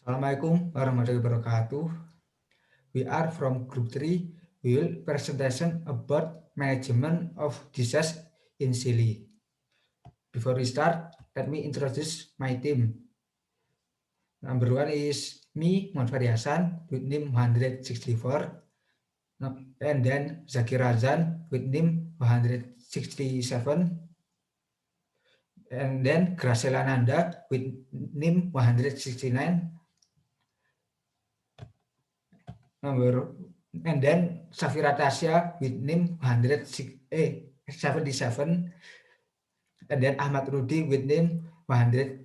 Assalamualaikum warahmatullahi wabarakatuh. We are from Group 3. We will presentation about management of disease in Chile. Before we start, let me introduce my team. Number 1 is me, Muhammad Hasan, with name 164. And then Zakir Razan with name 167. And then Graciela Nanda with name 169. And then Safira Tasya with name 177. And then Ahmad Rudi with name 172.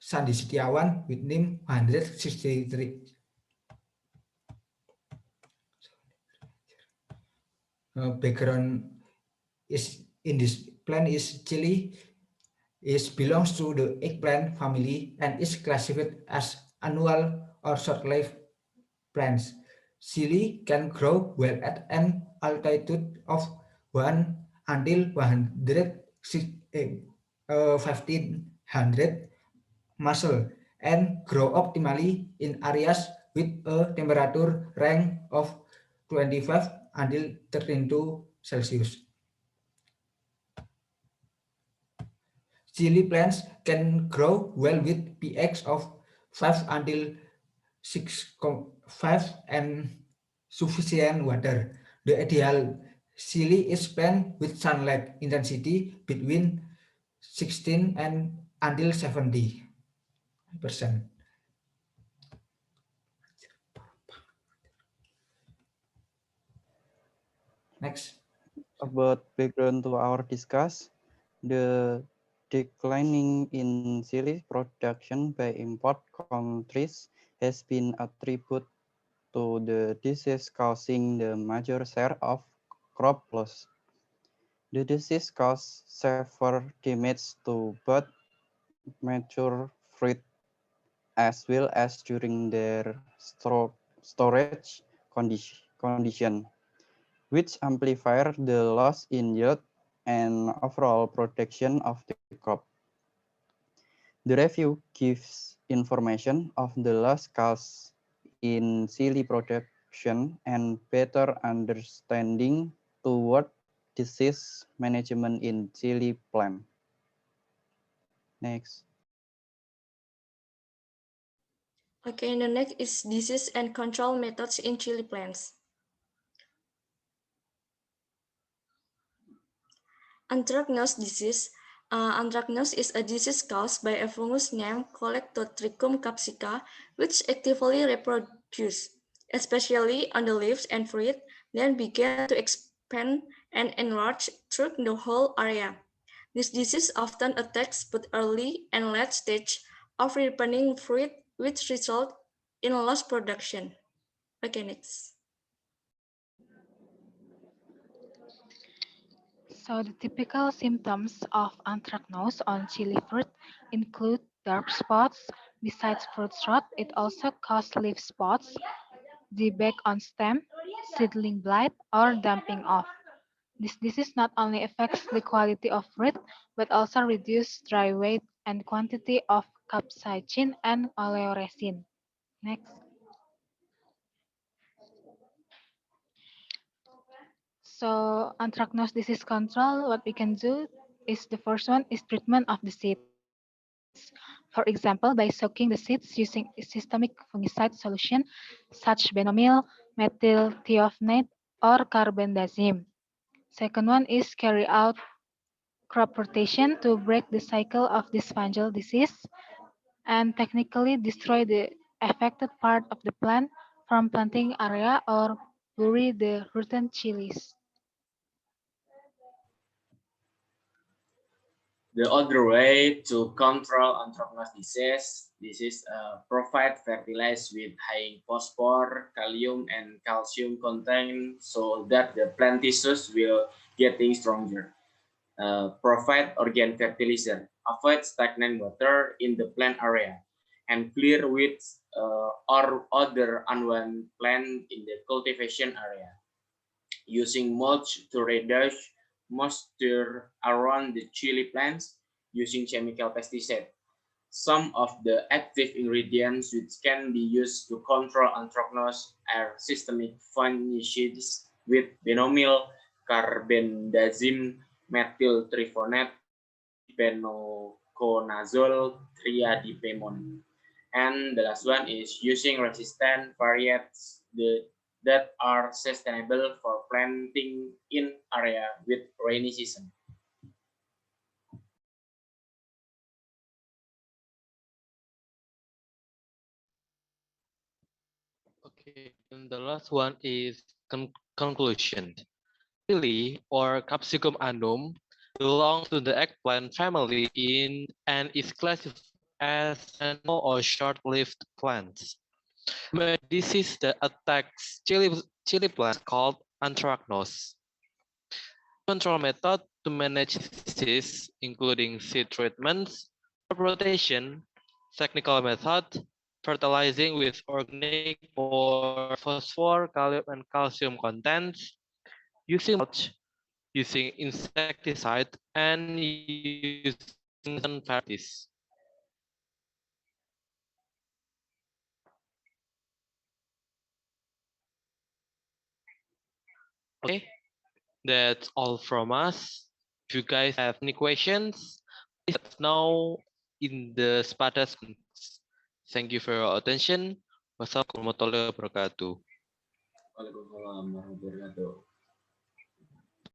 Sandi Setiawan with name 163. Background is in this plant is chili, is belongs to the eggplant family and is classified as annual or short-lived plants. Chili can grow well at an altitude of 1 until 1500 muscle and grow optimally in areas with a temperature range of 25 until 32 Celsius. Chili plants can grow well with pH of 5 until 6.5 and sufficient water. The ideal chili is planted with sunlight intensity between 16 and until 70%. Next. About background to our discuss, the declining in chili production by import countries has been attributed to the disease causing the major share of crop loss. The disease caused severe damage to both mature fruit as well as during their storage condition, which amplified the loss in yield and overall production of the crop. The review gives information of the loss caused in chili production and better understanding toward disease management in chili plant. Next. Okay, the next is disease and control methods in chili plants. Anthracnose disease. Anthracnose is a disease caused by a fungus named Colletotrichum capsica, which actively reproduces, especially on the leaves and fruit, then began to expand and enlarge through the whole area. This disease often attacks both early and late stage of ripening fruit, which result in lost production. Okay, next. So the typical symptoms of anthracnose on chili fruit include dark spots. Besides fruit rot, it also causes leaf spots, dieback on stem, seedling blight, or damping off. This disease not only affects the quality of fruit, but also reduces dry weight and quantity of capsaicin and oleoresin. Next. So anthracnose disease control, what we can do is the first one is treatment of the seeds. For example, by soaking the seeds using a systemic fungicide solution such benomyl, methyl thiophanate, or carbendazim. Second one is carry out crop rotation to break the cycle of this fungal disease and technically destroy the affected part of the plant from planting area or bury the rotten chilies. The other way to control anthracnose disease provide fertilizer with high phosphorus, kalium, and calcium content so that the plant tissues will getting stronger. Provide organic fertilizer, avoid stagnant water in the plant area, and clear weeds or other unwanted plant in the cultivation area. Using mulch to reduce moisture around the chili plants, using chemical pesticide. Some of the active ingredients which can be used to control anthracnose are systemic fungicides with benomyl carbendazim methyltrifonate benoconazole triadipamone. And the last one is using resistant varieties that are sustainable for planting in area with rainy season. Okay, and the last one is conclusion. Chili or Capsicum annum belongs to the eggplant family and is classified as annual or short-lived plants. A disease that attacks chili plants called anthracnose. Control method to manage disease including seed treatments, crop rotation, technical method, fertilizing with organic or phosphor, kalium, and calcium contents, using mulch, using insecticide, and using varieties. Okay, that's all from us. If you guys have any questions, please let us know in the Sparta comments. Thank you for your attention. Wassalamualaikum warahmatullahi wabarakatuh. Waalaikumsalam warahmatullahi wabarakatuh.